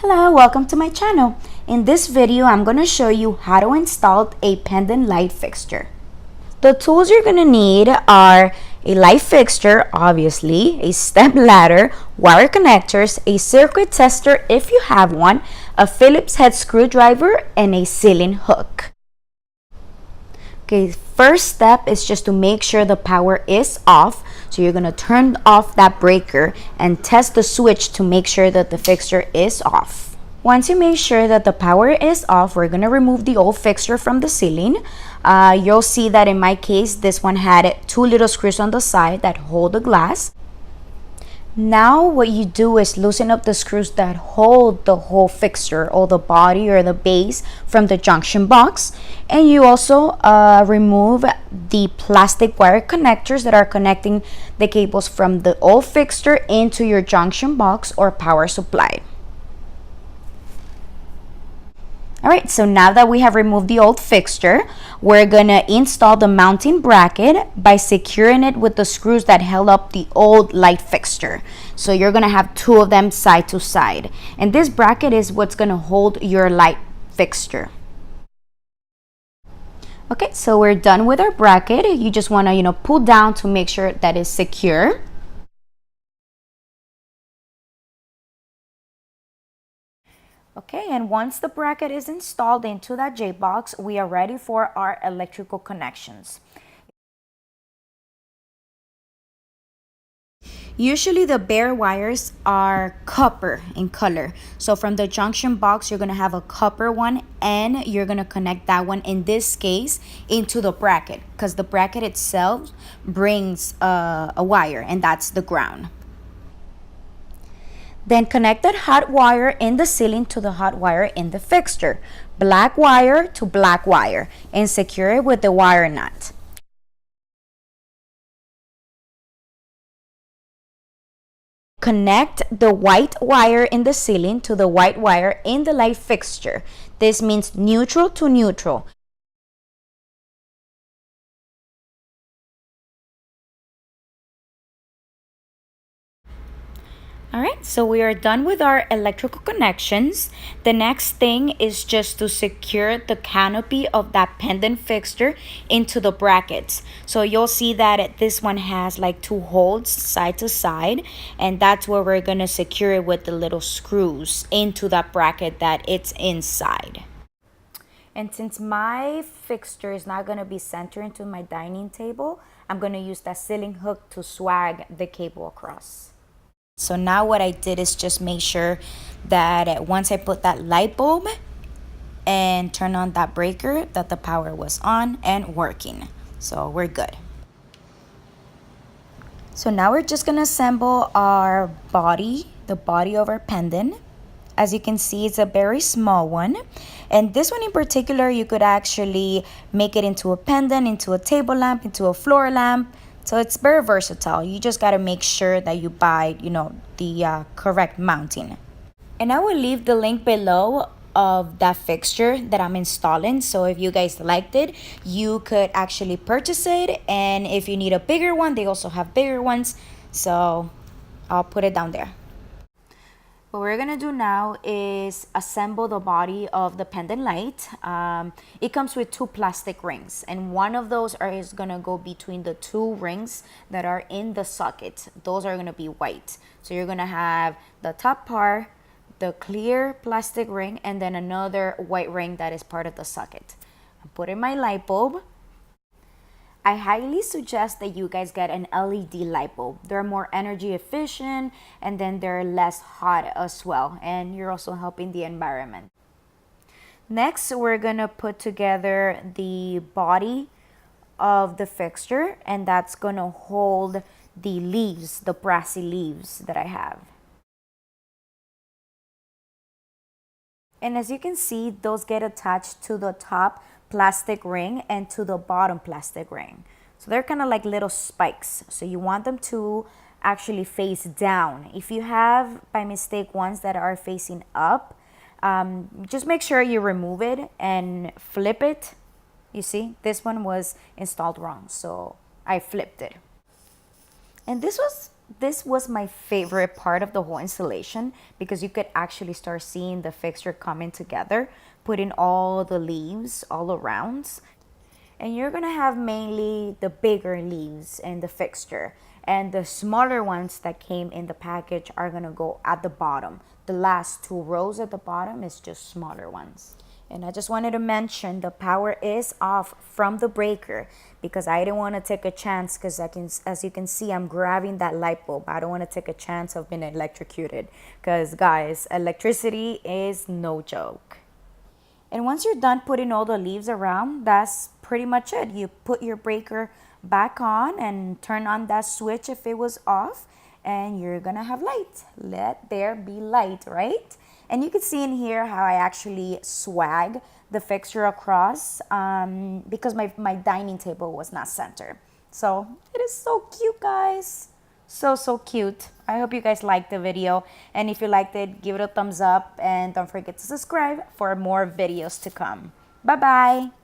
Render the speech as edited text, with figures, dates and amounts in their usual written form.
Hello, welcome to my channel. In this video, I'm going to show you how to install a pendant light fixture. The tools you're going to need are a light fixture, obviously, a step ladder, wire connectors, a circuit tester if you have one, a Phillips head screwdriver, and a ceiling hook. Okay, first step is just to make sure the power is off. So you're going to turn off that breaker and test the switch to make sure that the fixture is off. Once you make sure that the power is off, we're going to remove the old fixture from the ceiling. You'll see that in my case, this one had two little screws on the side that hold the glass. Now what you do is loosen up the screws that hold the whole fixture or the body or the base from the junction box, and you also remove the plastic wire connectors that are connecting the cables from the old fixture into your junction box or power supply. Alright, so now that we have removed the old fixture, we're going to install the mounting bracket by securing it with the screws that held up the old light fixture. So you're going to have two of them side to side. And this bracket is what's going to hold your light fixture. Okay, so we're done with our bracket. You just want to, pull down to make sure that it's secure. Okay, and once the bracket is installed into that J-box, we are ready for our electrical connections. Usually the bare wires are copper in color. So from the junction box, you're going to have a copper one and you're going to connect that one, in this case, into the bracket, because the bracket itself brings a wire, and that's the ground. Then connect that hot wire in the ceiling to the hot wire in the fixture. Black wire to black wire, and secure it with the wire nut. Connect the white wire in the ceiling to the white wire in the light fixture. This means neutral to neutral. Alright, so we are done with our electrical connections. The next thing is just to secure the canopy of that pendant fixture into the brackets. So you'll see that this one has like two holes side to side, and that's where we're going to secure it with the little screws into that bracket that it's inside. And since my fixture is not going to be centered into my dining table, I'm going to use that ceiling hook to swag the cable across. So now what I did is just make sure that once I put that light bulb and turn on that breaker, that the power was on and working. So we're good. So now we're just going to assemble our body, the body of our pendant. As you can see, it's a very small one. And this one in particular, you could actually make it into a pendant, into a table lamp, into a floor lamp. So it's very versatile. You just got to make sure that you buy, the correct mounting. And I will leave the link below of that fixture that I'm installing. So if you guys liked it, you could actually purchase it. And if you need a bigger one, they also have bigger ones. So I'll put it down there. What we're going to do now is assemble the body of the pendant light. It comes with two plastic rings, and one of those is going to go between the two rings that are in the socket. Those are going to be white. So you're going to have the top part, the clear plastic ring, and then another white ring that is part of the socket. I put in my light bulb. I highly suggest that you guys get an LED light bulb. They're more energy efficient, and then they're less hot as well. And you're also helping the environment. Next, we're gonna put together the body of the fixture, and that's gonna hold the leaves, the brassy leaves that I have. And as you can see, those get attached to the top plastic ring and to the bottom plastic ring. So they're kind of like little spikes. So you want them to actually face down. If you have by mistake ones that are facing up, just make sure you remove it and flip it. You see, this one was installed wrong, so I flipped it. And this was This was my favorite part of the whole installation because you could actually start seeing the fixture coming together, putting all the leaves all around. And you're gonna have mainly the bigger leaves in the fixture, and the smaller ones that came in the package are gonna go at the bottom. The last two rows at the bottom is just smaller ones. And I just wanted to mention the power is off from the breaker because I didn't want to take a chance, because as you can see, I'm grabbing that light bulb. I don't want to take a chance of being electrocuted because guys, electricity is no joke. And once you're done putting all the leaves around, that's pretty much it. You put your breaker back on and turn on that switch if it was off, and you're gonna have light. Let there be light, right? And you can see in here how I actually swag the fixture across because my dining table was not centered. So it is so cute, guys. So cute. I hope you guys liked the video, and if you liked it, give it a thumbs up and don't forget to subscribe for more videos to come. Bye bye.